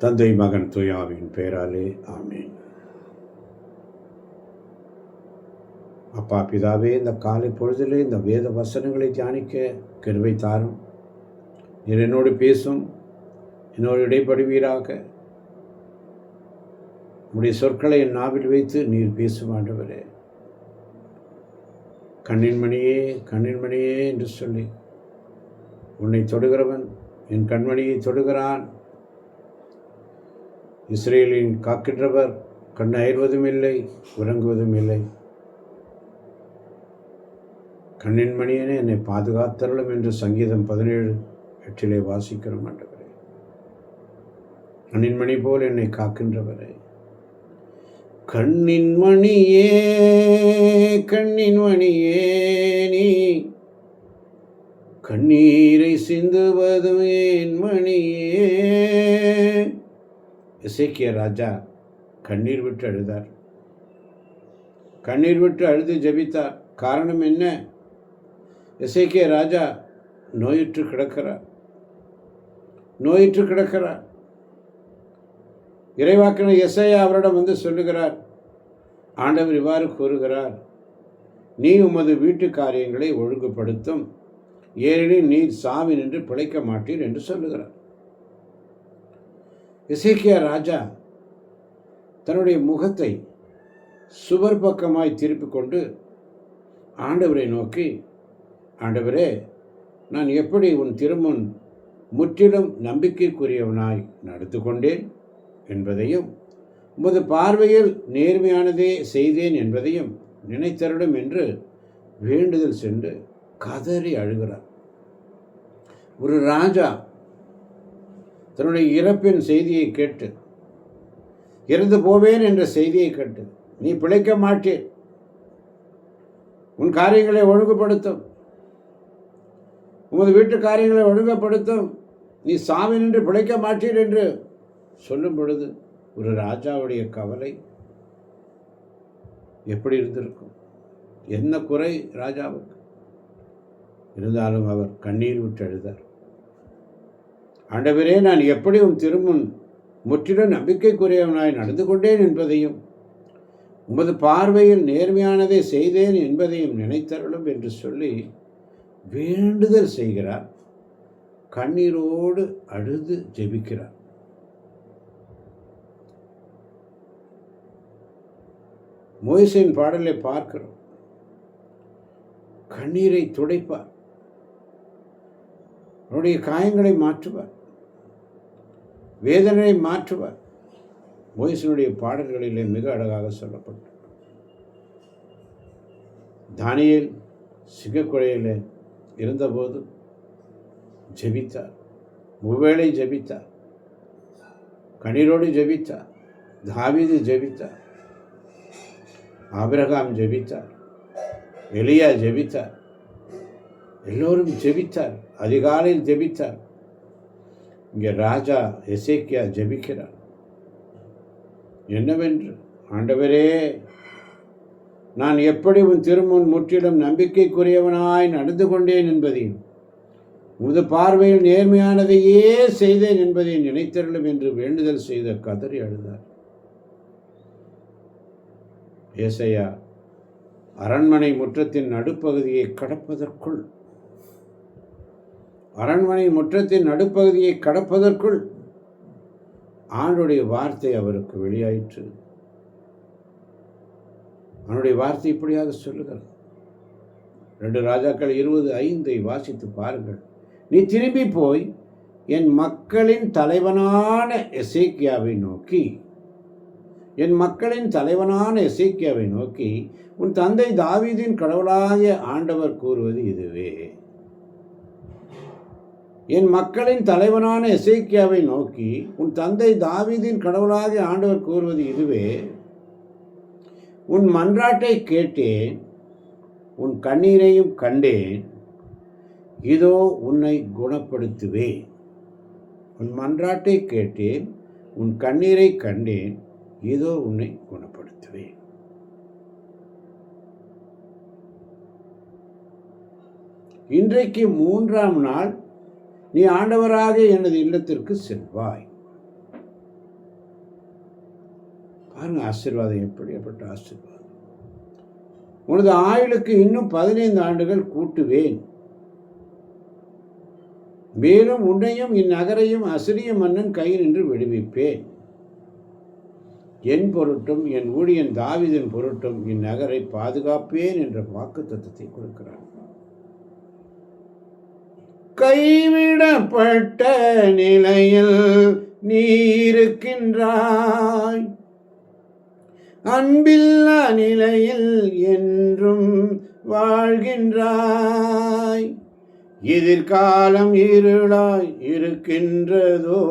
தந்தை மகன் தூயாவின் பெயராலே ஆமேன். அப்பா பிதாவே, இந்த காலை பொழுதிலே இந்த வேத வசனங்களை தியானிக்க கிருபை தாரும். நீர் என்னோடு பேசும், என்னோடு இடைப்படுவீராக. உம்முடைய சொற்களை என் நாவில் வைத்து நீர் பேசும் ஆண்டவரே. கண்ணின் மணியே கண்ணின் மணியே என்று சொல்லி உன்னை தொடுகிறவன் என் கண்மணியை தொடுகிறான். இஸ்ரேலின் காக்கின்றவர் கண் அயர்வதும் இல்லை, உறங்குவதும் இல்லை. கண்ணின் மணியனே என்னை பாதுகாத்தருளும் என்று சங்கீதம் 17:8 வாசிக்கிறோம் ஆண்டவரே. கண்ணின் மணி போல் என்னை காக்கின்றவரே, கண்ணின் மணியே கண்ணின் மணியே நீ கண்ணீரை சிந்துவதும் என் மணியே. எசேக்கியா ராஜா கண்ணீர் விட்டு அழுதார். கண்ணீர் விட்டு அழுது ஜெபித்தார். காரணம் என்ன? எசேக்கியா ராஜா நோயுற்று கிடக்கிறார். இறைவாக்கினர் எசேயா அவரிடம் வந்து சொல்லுகிறார், ஆண்டவர் இவ்வாறு கூறுகிறார், நீ உமது வீட்டு காரியங்களை ஒழுங்குபடுத்தும், ஏனெனில் நீர் சாவி நின்று பிழைக்க மாட்டீர் என்று சொல்லுகிறார். எசேக்கியா ராஜா தன்னுடைய முகத்தை சுவர் பக்கமாய் திருப்பிக் கொண்டு ஆண்டவரை நோக்கி, ஆண்டவரே, நான் எப்படி உன் திருமுன் முற்றிலும் நம்பிக்கைக்குரியவனாய் நடந்து கொண்டேன் என்பதையும் உமது பார்வையில் நேர்மையானதே செய்தேன் என்பதையும் நினைத்தருடும் என்று வேண்டுதல் சென்று கதறி அழுகிறார். ஒரு ராஜா தன்னுடைய இறப்பின் செய்தியை கேட்டு, இறந்து போவேன் என்ற செய்தியை கேட்டு, நீ பிழைக்க மாட்டேன், உன் காரியங்களை ஒழுங்குபடுத்தும், உமது வீட்டு காரியங்களை ஒழுங்குபடுத்தும், நீ சாவி நின்று பிழைக்க மாட்டீர் என்று சொல்லும் பொழுது ஒரு ராஜாவுடைய கவலை எப்படி இருந்திருக்கும்? என்ன குறை ராஜாவுக்கு? இருந்தாலும் அவர் கண்ணீர் விட்டு அழுதார். ஆண்டவரே, நான் எப்படி உன் திருமுன் முற்றிலும் நம்பிக்கைக்குரியவனாய் நடந்து கொண்டேன் என்பதையும் உமது பார்வையில் நேர்மையானதை செய்தேன் என்பதையும் நினைத்தருளும் என்று சொல்லி வேண்டுதல் செய்கிறார். கண்ணீரோடு அழுது ஜெபிக்கிறார். மோசேயின் பாடலை பார்க்கிறோம். கண்ணீரை துடைப்பார், அவருடைய காயங்களை மாற்றுவார், வேதனையை மாற்றுவார். மோசேயினுடைய பாடல்களிலே மிக அழகாக சொல்லப்பட்டு, தானியேல் சிங்கக்குகையிலே இருந்தபோது ஜெபித்தார், ஒருவேளை ஜெபித்தார், கண்ணீரோடு ஜெபித்தார். தாவீது ஜெபித்தார், ஆபிரகாம் ஜெபித்தார், எலியா ஜெபித்தார், எல்லோரும் ஜெபித்தார், அதிகாலையில் ஜெபித்தார். இங்கே ராஜா எசேக்கியா ஜெபிக்கிறார். என்னவென்று? ஆண்டவரே, நான் எப்படி உன் திருமுன் முற்றிலும் நம்பிக்கைக்குரியவனாய் நடந்து கொண்டேன் என்பதையும் உமது பார்வையில் நேர்மையானதையே செய்தேன் என்பதை நினைத்தருளும் என்று வேண்டுதல் செய்த கதறி அழுதார். ஏசாயா அரண்மனை முற்றத்தின் நடுப்பகுதியை கடப்பதற்குள் ஆண்டுடைய வார்த்தை அவருக்கு வெளியாயிற்று. அவனுடைய வார்த்தை இப்படியாக சொல்லுகிறது. 2 ராஜாக்கள் 20:5 வாசித்து பாருங்கள். நீ திரும்பி போய் என் மக்களின் தலைவனான எசேக்கியாவை நோக்கி உன் தந்தை தாவீதின் கடவுளாகிய ஆண்டவர் கூறுவது இதுவே. என் மக்களின் தலைவனான எசேக்கியாவை நோக்கி உன் தந்தை தாவீதின் கடவுளாகிய ஆண்டவர் கூறுவது இதுவே. உன் மன்றாட்டை கேட்டேன், உன் கண்ணீரையும் கண்டேன், இதோ உன்னை குணப்படுத்துவேன். உன் மன்றாட்டை கேட்டேன், உன் கண்ணீரை கண்டேன், இதோ உன்னை குணப்படுத்துவேன். இன்றைக்கு 3ஆம் நாள் நீ ஆண்டவராக எனது இல்லத்திற்கு செல்வாய். பாருங்க ஆசீர்வாதம், எப்படிப்பட்ட ஆசீர்வாதம். உனது ஆயுளுக்கு இன்னும் 15 ஆண்டுகள் கூட்டுவேன். மேலும் உன்னையும் இந்நகரையும் அசிரிய மன்னன் கையில் நின்று விடுவிப்பேன். என் பொருட்டும் என் ஊழியன் தாவீதின் பொருட்டும் இந்நகரை பாதுகாப்பேன் என்ற வாக்குத்தத்தத்தை கொடுக்கிறார். கைவிடப்பட்ட நிலையில் நீ இருக்கின்றாய், அன்பில்லா நிலையில் என்றும் வாழ்கின்றாய். எதிர்காலம் இருளாய் இருக்கின்றதோ,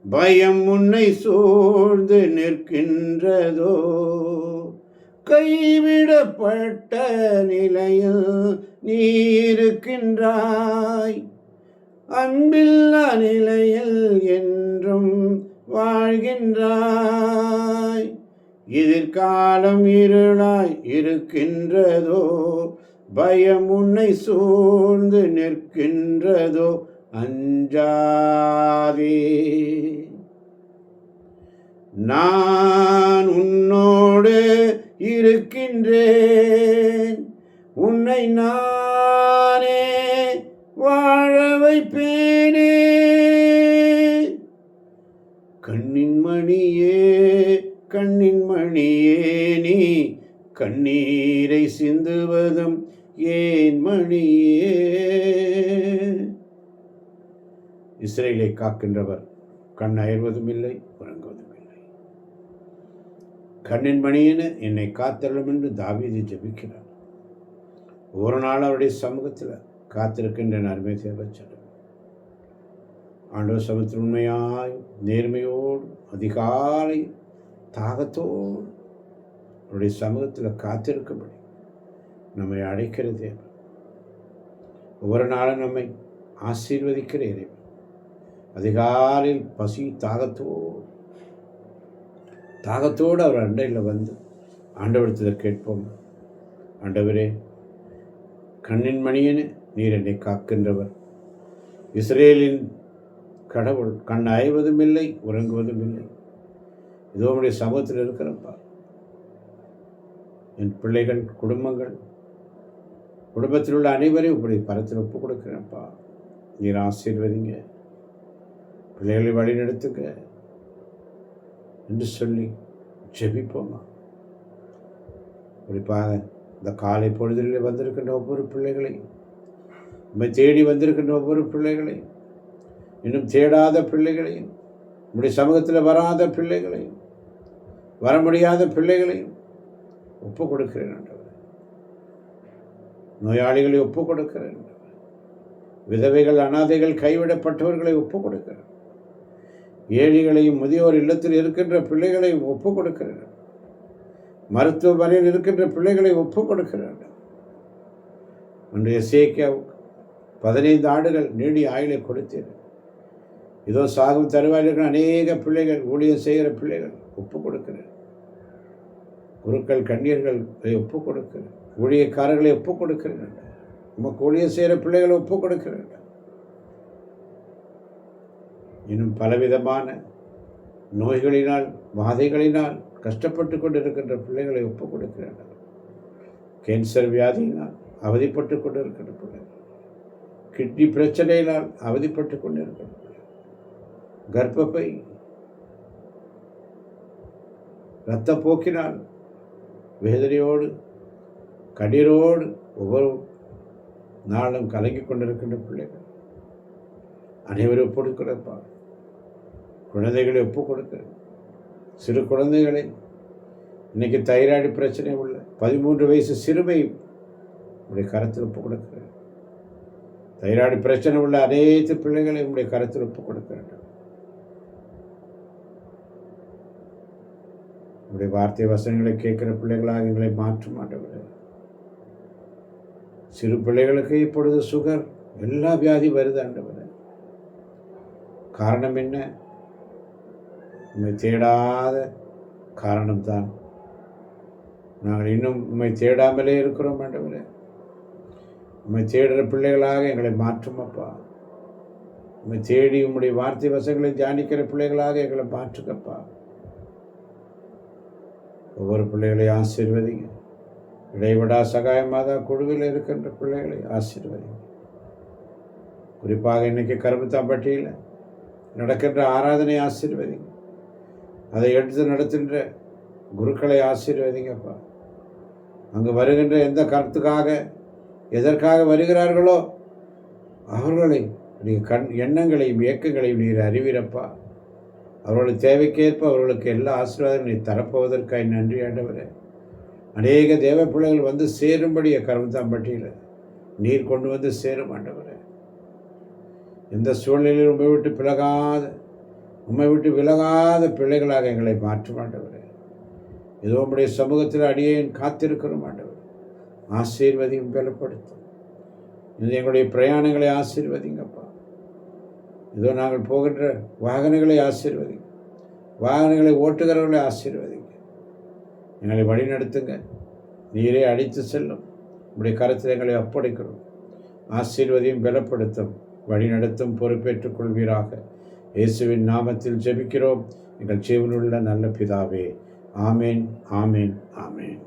பயம் உன்னை சூழ்ந்து நிற்கின்றதோ. கைவிடப்பட்ட நிலையில் நீ இருக்கின்றாய், அன்பில்லா நிலையில் என்றும் வாழ்கின்றாய். எதிர்காலம் இருளாய் இருக்கின்றதோ, பயம் உன்னை சூழ்ந்து நிற்கின்றதோ. அஞ்சாதே, நான் உன்னோடு இருக்கின்றேன். உன்னை நானே வாழ வைப்பேனே. கண்ணின் மணியே, கண்ணின் மணியே, நீ கண்ணீரை சிந்துவதும் ஏன் மணியே. இஸ்ரேலை காக்கின்றவர் கண் அயர்வதும் இல்லை, உறங்குவதும் இல்லை. கண்ணின் மணியென என்னை காத்தருளும் என்று தாவீது ஜெபிக்கிறார். ஒரு நாள் அவருடைய சமூகத்தில் காத்திருக்கின்ற அருமை தேவச்சனம் ஆண்டவர் சமூகத்தில் உண்மையாய் நேர்மையோடு அதிகாலை தாகத்தோடு அவருடைய சமூகத்தில் காத்திருக்கும்படி நம்மை அழைக்கிற தேவன். ஒவ்வொரு நாளும் நம்மை ஆசீர்வதிக்கிற இறைவன். அதிகாலையில் பசி தாகத்தோடு அவர் அண்டையில் வந்து ஆண்டவரத்தில் கேட்போம். ஆண்டவரே, கண்ணின் மணியென நீர் என்னை காக்கின்றவர். இஸ்ரேலின் கடவுள் கண் அயர்வதும் இல்லை, உறங்குவதும் இல்லை. இதோ உடைய சமூகத்தில் இருக்கிறப்பா. என் பிள்ளைகள், குடும்பத்தில் உள்ள அனைவரையும் இப்படி பரத்தில் ஒப்பு கொடுக்கிறேன்ப்பா. நீர் ஆசீர்வதிங்க, பிள்ளைகளை வழிநடத்துங்க என்று சொல்லி ஜெபிப்போமா. குறிப்பாக இந்த காலை பொழுதில் வந்திருக்கின்ற ஒவ்வொரு பிள்ளைகளையும், நம்மை தேடி வந்திருக்கின்ற ஒவ்வொரு பிள்ளைகளையும், இன்னும் தேடாத பிள்ளைகளையும், நம்முடைய சமூகத்தில் வராத பிள்ளைகளையும், வர முடியாத பிள்ளைகளையும் ஒப்பு கொடுக்கிறேன் ஆண்டவரே. நோயாளிகளை ஒப்பு கொடுக்கிறேன். விதவைகள், அனாதைகள், கைவிடப்பட்டவர்களை ஒப்பு கொடுக்கிறேன். ஏழைகளையும் முதியோர் இல்லத்தில் இருக்கின்ற பிள்ளைகளையும் ஒப்பு கொடுக்கிறேன். மருத்துவமனையில் இருக்கின்ற பிள்ளைகளை ஒப்பு கொடுக்கிறார். ஒன்றைய எசேக்கியாவுக்கு 15 ஆண்டுகள் நீடி ஆயுளை கொடுத்தேன். இதோ சாகும் தருவாயில் இருக்கிற அநேக பிள்ளைகள், ஊழியம் செய்கிற பிள்ளைகள் ஒப்பு கொடுக்கிறேன். குருக்கள், கண்ணியர்கள் ஒப்பு கொடுக்கிறேன். ஊழியக்காரர்களை ஒப்பு கொடுக்கிறேன். உமக்கு ஊழியம் செய்கிற பிள்ளைகளை ஒப்பு கொடுக்கிறேன். இன்னும் பலவிதமான நோய்களினால், வாதைகளினால் கஷ்டப்பட்டு கொண்டிருக்கின்ற பிள்ளைகளை ஒப்பு கொடுக்கிறார். கேன்சர் வியாதியினால் அவதிப்பட்டு கொண்டிருக்கின்ற பிள்ளைகள், கிட்னி பிரச்சனையினால் அவதிப்பட்டு கொண்டிருக்கின்ற பிள்ளைகள், கர்ப்பப்பை இரத்தப்போக்கினால் வேதனையோடு கண்ணீரோடு ஒவ்வொரு நாளும் கலங்கி கொண்டிருக்கின்ற பிள்ளைகள் அனைவரும் ஒப்பு கொடுக்கிறப்பா. குழந்தைகளை ஒப்பு கொடுக்கிறேன். சிறு குழந்தைகளை, இன்னைக்கு தைராய்டு பிரச்சனை உள்ள 13 வயசு சிறுமை உடைய கருத்தில் ஒப்பு கொடுக்கிறேன். தைராய்டு பிரச்சனை உள்ள அனைத்து பிள்ளைகளை உடைய கருத்தில் ஒப்பு கொடுக்கிறேன். உடைய வார்த்தை வசனங்களை கேட்கிற பிள்ளைகளாக எங்களை மாற்ற மாட்டவில்லை. சிறு பிள்ளைகளுக்கு இப்பொழுது சுகர், எல்லா வியாதி வருது ஆண்டவரே. காரணம் என்ன? உண்மை தேடாத காரணம்தான். நாங்கள் இன்னும் உண்மை தேடாமலே இருக்கிறோம் ஆண்டவரே. உண்மை தேடுற பிள்ளைகளாக எங்களை மாற்றும் அப்பா. உண்மை தேடி உம்முடைய வார்த்தை வசங்களை தியானிக்கிற பிள்ளைகளாக எங்களை மாற்றுக்கப்பா. ஒவ்வொரு பிள்ளைகளையும் ஆசீர்வதிங்க. இடைவிடா சகாய மாதா குழுவில் இருக்கின்ற பிள்ளைகளை ஆசீர்வதிங்க. குறிப்பாக இன்றைக்கி கரும்புத்தாம்பட்டியில் நடக்கின்ற ஆராதனை ஆசீர்வதிங்க. அதை எடுத்து நடத்துகின்ற குருக்களை ஆசீர்வதிங்கப்பா. அங்கு வருகின்ற எந்த கருத்துக்காக எதற்காக வருகிறார்களோ அவர்களை நீங்கள் எண்ணங்களையும் இயக்கங்களையும் நீர் அறிவீரப்பா. அவர்களுடைய தேவைக்கேற்ப அவர்களுக்கு எல்லா ஆசீர்வாதம் நீ தரப்போவதற்காக நன்றி ஆண்டவரே. அநேக தேவ பிள்ளைகள் வந்து சேரும்படி கரும்புத்தாம்பட்டியில் நீர் கொண்டு வந்து சேரும் ஆண்டவரே. எந்த சூழ்நிலையில் உம்மை விட்டு விலகாத பிள்ளைகளாக எங்களை மாற்றும் ஆண்டவரே. ஏதோ உம்முடைய சமூகத்தில் அடியேன் காத்திருக்கிறோம் ஆண்டவர். ஆசீர்வதியும் பலப்படுத்தும். இது எங்களுடைய பிரயாணங்களை ஆசீர்வதிங்கப்பா. இதோ நாங்கள் போகின்ற வாகனங்களை ஆசீர்வதிங்க. வாகனங்களை ஓட்டுகிறவர்களை ஆசீர்வதிங்க. எங்களை வழி நடத்துங்க. நீரே அடித்து செல்லும். உங்களுடைய கருத்தில் எங்களை ஒப்படைக்கிறோம். ஆசீர்வதியும் பலப்படுத்தும், வழி நடத்தும், பொறுப்பேற்றுக் கொள்வீராக. இயேசுவின் நாமத்தில் ஜெபிக்கிறோம் எங்கள் ஜீவனுள்ள நல்ல பிதாவே. ஆமேன், ஆமேன், ஆமேன்.